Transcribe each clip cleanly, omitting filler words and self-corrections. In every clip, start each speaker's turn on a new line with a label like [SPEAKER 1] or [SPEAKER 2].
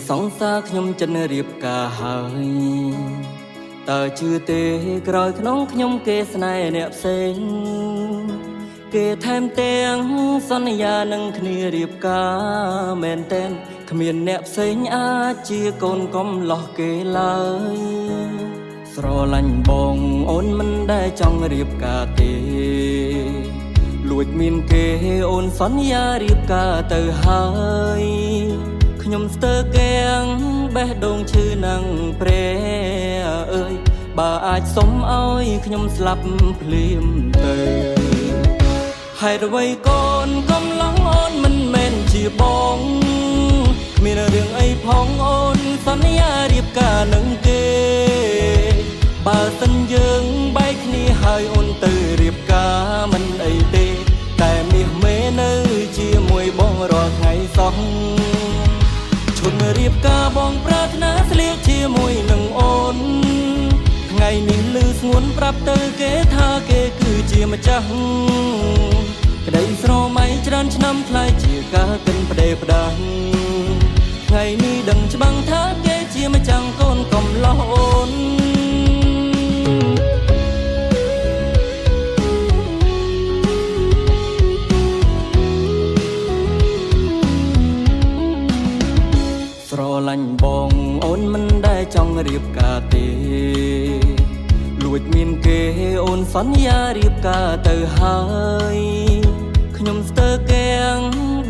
[SPEAKER 1] សង្សារខ្ញុំចិនរៀបការហើយតើជឿទេក្រោយក្នុងខ្ញុំគេស្នេហ៍អ្នកផ្សេងគេថែមទាំងសន្យានឹងគ្នារៀបការមែនតែនគ្មានអ្នកផ្សេងអាចជាកូនកំលោះគេឡើយស្រឡាញ់បងអូនមិនដែលចង់រៀបការទេលួចមានគេអូនសន្យារៀបការទៅហើយខ្ញុំស្ទើរគាំងបេះដូងឈឺនឹងព្រះអើយបើអាចសុំឲ្យខ្ញុំស្លាប់ភ្លាមទៅហេតុអ្វីកូនកំឡុងអូនមិនមែនជាបងគ្មានរឿងអីផងអូនសន្យារៀបការនឹងគេបើសិនយើងបែកគ្នាហើយអូនទៅរៀបការមិនអីទេតែមាសមេនៅជាមួយបងរាល់ថ្ងៃសោះឈុនរៀបការបងប្រាថ្នាស្លៀកជាមួយនឹងអូនថ្ងៃនេះឮស្ងួនប្រាប់ទៅគេថាគេគឺជាម្ចាស់ក្តីស្រមៃច្រើនឆ្នាំខ្លាយជាការកិនផ្ដេផ្ដាស់ថ្ងៃនេះដឹងច្បាំងថាគេជាម្ចាស់កូនកំលោះអូនស្រឡាញ់បងអូនមិនដែលចង់រៀបការទេលួចមានគេអូនសន្យារៀបការទៅហើយខ្ញុំស្ទើរគាំង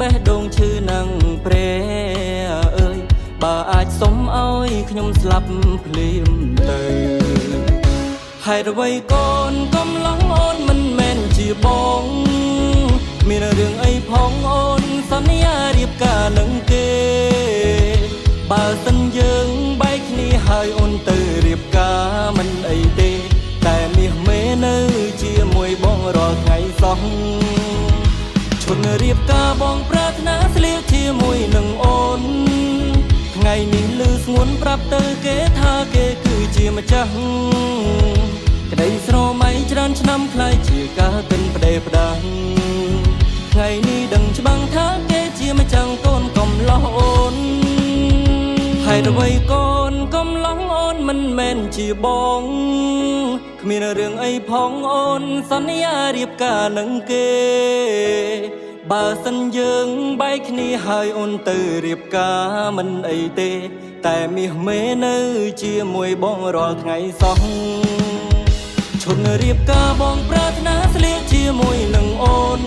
[SPEAKER 1] បេះដូងឈឺនឹងព្រះអើយបើអាចសុំឲ្យខ្ញុំស្លាប់ភ្លាមទៅហេតុអ្វីកូនកំឡុងអូនមិនមែនជាបងមានរឿងអីផងអូនសន្យារៀបការនឹងគេបើសិនយើងបែកគ្នាហើយអូនទៅរៀបការមិនអីទេតែមាសមេនៅជាមួយបងរាល់ថ្ងៃសោះឈុនរៀបការបងប្រាថ្នាស្លៀកជាមួយនឹងអូនថ្ងៃនេះឮស្ងួនប្រាប់ទៅគេថាគេគឺជាម្ចាស់ក្តីស្រមៃច្រើនឆ្នាំខ្លាយជាការកិនផ្ដេផ្ដាស់ថ្ងៃនេះដឹងច្បាំងថាគេជាម្ចាស់កូនកំលោះអូនហេតុអ្វីកូនកំឡុងអូនមិនមែនជាបងគ្មានរឿងអីផងអូនសន្យារៀបការនឹងគេបើសិនយើងបែកគ្នាហើយអូនទៅរៀបការមិនអីទេតែមាសមេនៅជាមួយបងរាល់ថ្ងៃសោះឈុនរៀបការបងប្រាថ្នាស្លៀកជាមួយនឹងអូន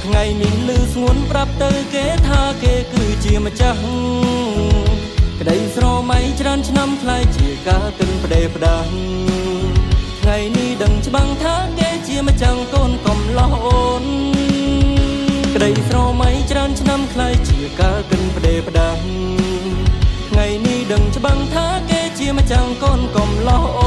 [SPEAKER 1] ថ្ងៃនេះឮស្ងួនប្រាប់ទៅគេថាគេគឺជាម្ចាស់ក្តីស្រមៃច្រើនឆ្នាំខ្លាយជាការកិនផ្ដេផ្ដាស់ថ្ងៃនេះដឹងច្បាំងថាគេជាម្ចាស់កូនកំលោះអូនក្តីស្រមៃច្រើនឆ្នាំខ្លាយជាការកិនផ្ដេផ្ដាស់ថ្ងៃនេះដឹងច្បាំងថាគេជាម្ចាស់កូនកំលោះអូ